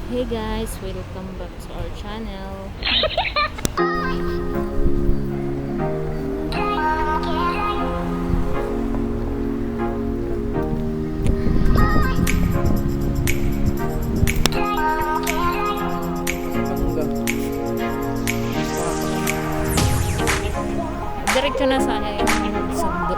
Hey guys, welcome back to our channel. Diretso na sana yung Sundo.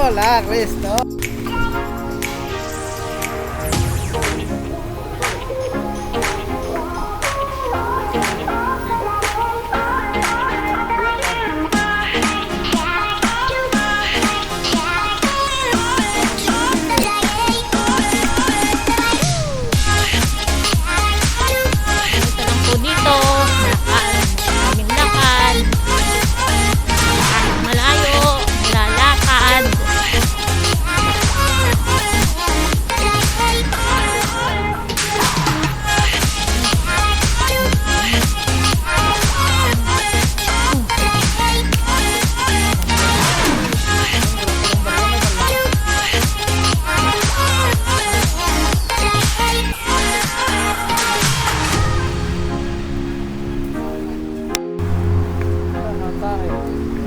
Hola, Cristo. Dito, maraming lakad, malayo, lalakad.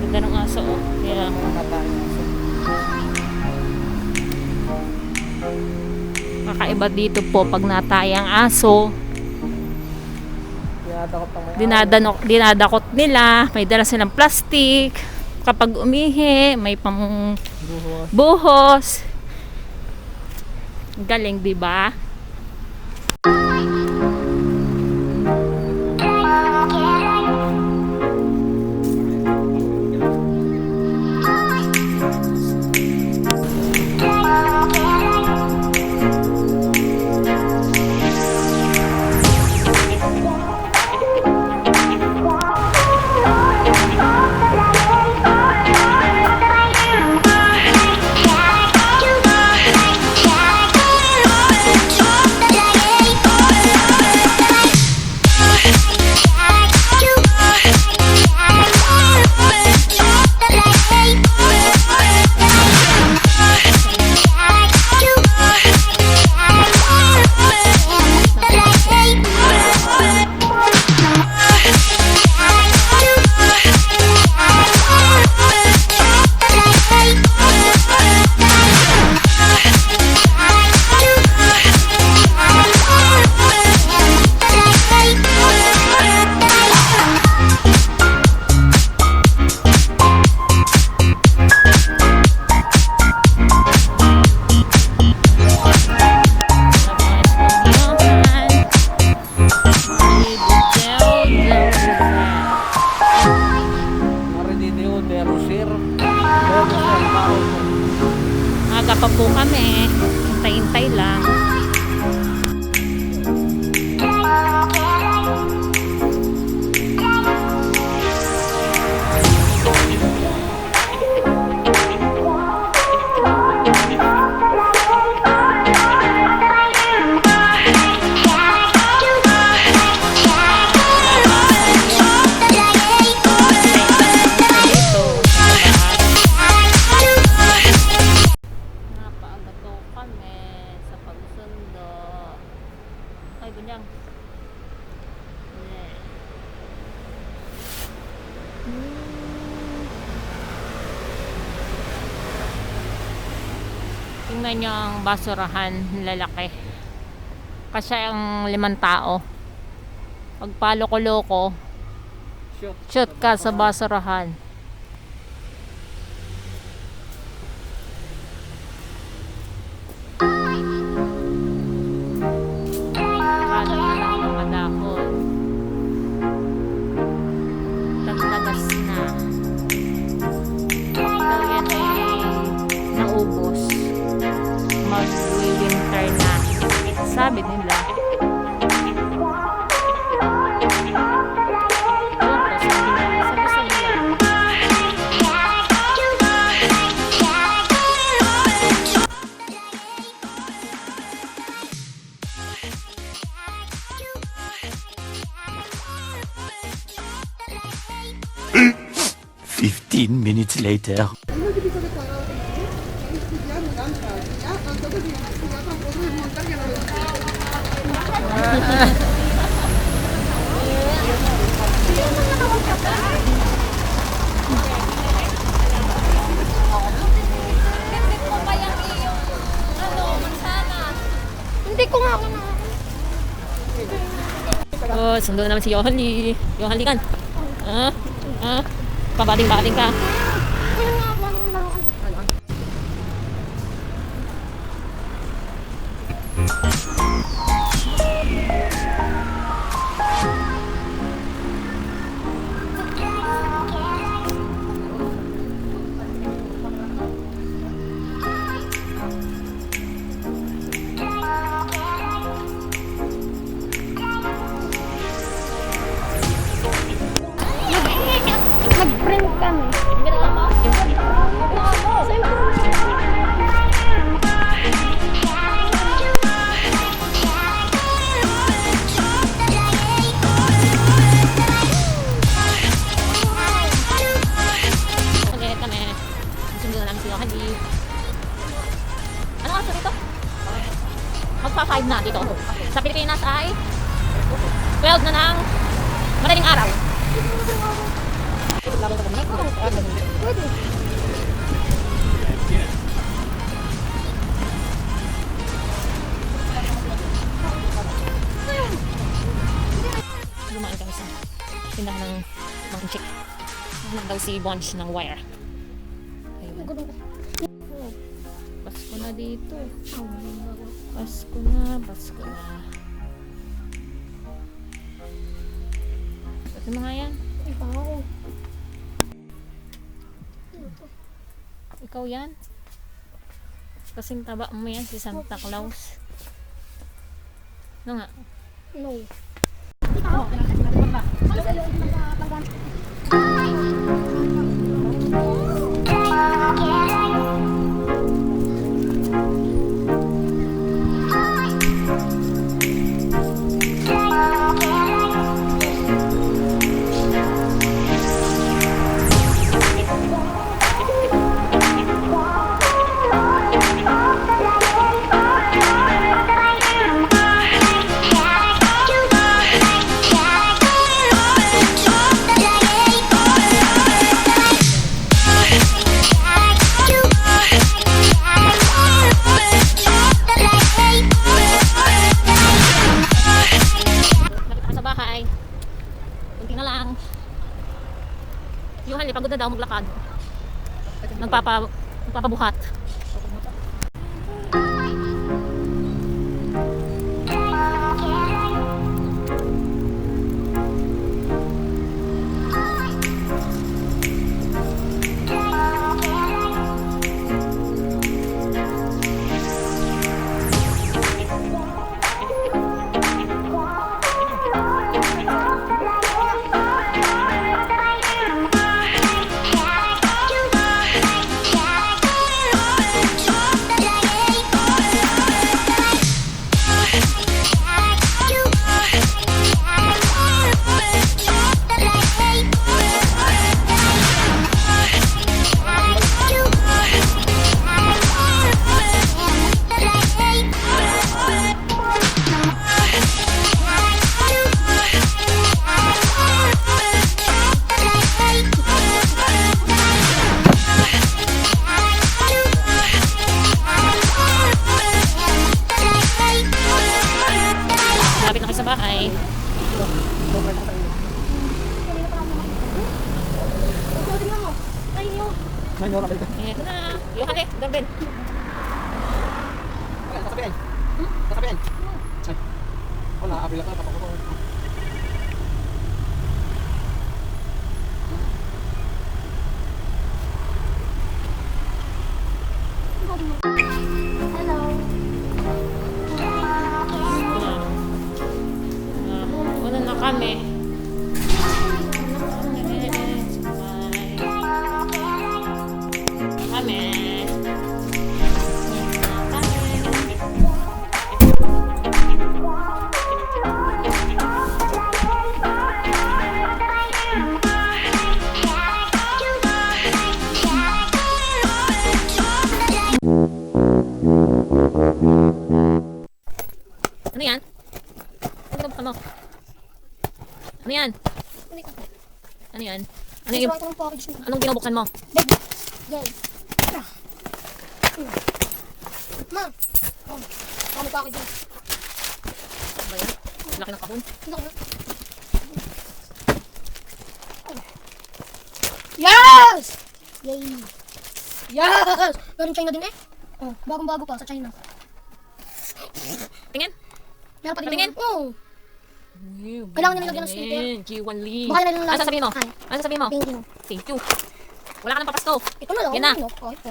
Ganda ng aso, oh. Kaya kakaiba dito po pag natayang aso. Dinadakot nila. May dala silang plastic. Kapag umihi, may pang buhos. Galing, di ba? Aga pa po kami. Hintay-hintay lang. Tingnan nyo ang basurahan, lalaki. Kasi ang 5 tao. Pag paloko-loko, shoot ka sa basurahan. Kalat na lang ng madahon. Tagtagas na. Daw yan ay naubos. Mag-winter na. Sabi nila. Sabi sa nila. 15 minutes later. Hindi ko nga ako na. Oh, sundo na naman si Johan Lee. Johan Lee kan. Pabating-bating ka. Kaya nga ako ng laruan. Nag-print kami. Pag-edit kami. Sundo na namin si Johan Lee. Ano oras na dito? Magpa-5 na dito. Sa Pilipinas ay 12 na ng madaling araw. Lumain kami sa tindahan ng mga chick. Hanap daw si Bonch ng wire. Ayun. Oh, Pasko na dito. Pasko na, Pasko na. Pati mga yan. Ikaw yan? Kasing taba mo yan si Santa Claus. Ano nga? No. Yuhan, pagod na daw maglakad. Nagpapabuhat. mo kapit ka. Ito na. Yung hali, doorbell. Ay, sasabihin. Sasabihin. Ay. Wala, apil ka. Tapos ko. Hello. Ano na kami? Kami. Ano yan? Ano binubuksan mo? Ano yan? Ano yan? Ano yung, Ito ng package nito. anong binubuksan mo? Yan. Ma. Oh. Ano package nito? Ano ba yan? Laki ng kahon. Yes! Yay! Yes! Galing China din eh. Oh, bagong-bago pa sa China. Tingin. Meron pa din. Patingin? Oo. Kailangan niya nilagyan ng sticker. G1 Lee. Baka nila Ano sasabihin mo? Ay. Ano sasabihin mo? Thank you. Thank you. Wala ka nang papasko. Ito na lang. Yan na. Oh, ito.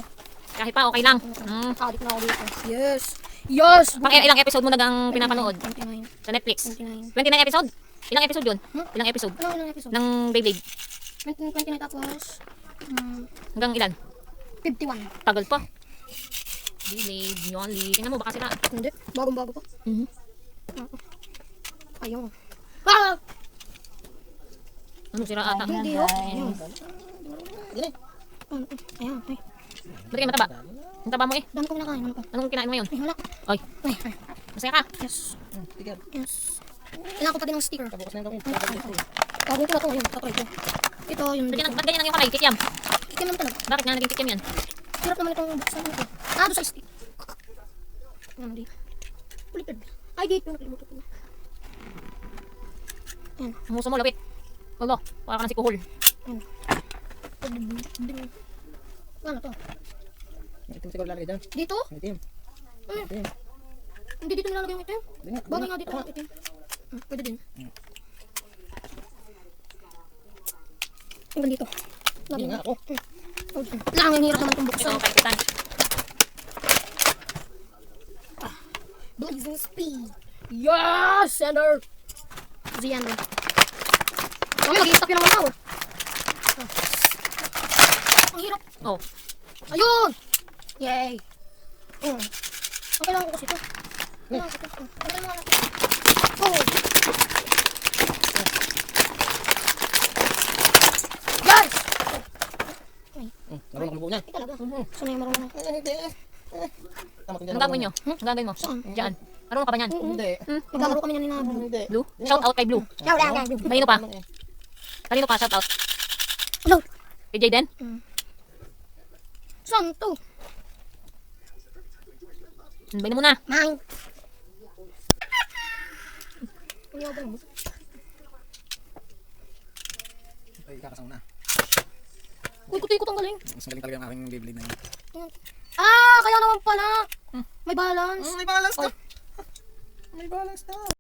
Kahit pa, okay lang. Adik na ako dito. Yes! Yes! Pang ilang episode mo nagang pinapanood 29. sa Netflix? 29. 29 episode? Ilang episode yun? Hmm? Ilang episode? Ano ilang episode? Ng Beyblade? 29 tapos Hanggang ilan? 51. Tagal pa. Beyblade, Yonli. Tingnan mo, baka sila. Hindi. Bagong-bago pa. Mhm. Ayun. Ah! Ano, sira ata? Hindi oh. Ayun. Ayan. Ay. Ba't kayo mataba? Ang taba mo eh. Dami kong nakain. Ano pa? Anong kinain mo ngayon? Ay, wala. Ay, Ay. masaya ka. Yes. Tigat. Yes. Kailangan ko pa din ng sticker. Tapos na yung gawin. Gagawin ko na ito ngayon. Tatry ko. Ito yung Ba't ganyan ang yung kamay? Kikiam. Ikim naman talaga. Bakit nga naging kikiam yan? Hirap naman itong buksan ito. Ah, doon sa stick. Ano di? Ulit. Ay, dito. Nakalimutan ko na. Ayan. Ang muso mo, lapit. Wala, para ka na si Kuhol. Ayan. Ano to? Itim siguro lalagay dyan. Dito? Itim. Itim. Hindi dito nilalagay yung itim. Ganyan. Bagay nga dito ang itim. Pwede din. Hanggang dito. Hindi nga ako. Lang, ang hirap naman itong Ito, buksan. kapitan. Blazing speed. Yes! Sender! Zian. Kami mag-i-stop yun ang mga tao. Ang hirap. Oh, Ayun! Yay! Ang kailangan ko kasi ito. Kailangan ko ito. Ang kailangan ko. Oh! Yes! Marunong kang buo niyan. Ay talaga. Saan na yung marunong? Tama anong gagawin nyo? Anong gagawin mo? Saan? Diyan. Marunong ka ba niyan? Hindi. Maglalaro kami niyan ni Nabo. Hindi. Blue? Shout out kay Blue. Yaw, yaw, yaw. Kanino pa? Kanino pa? Shout out. Hello? Kay Jayden? Saan to? Bayin mo na. Mine. Ang yabang mo. Ay, kakasama na. Uy, kutikot ang galing. Mas magaling talaga ang aking Beyblade na yun. Ah, kaya naman pala. May balance. May balance ka. May balance na.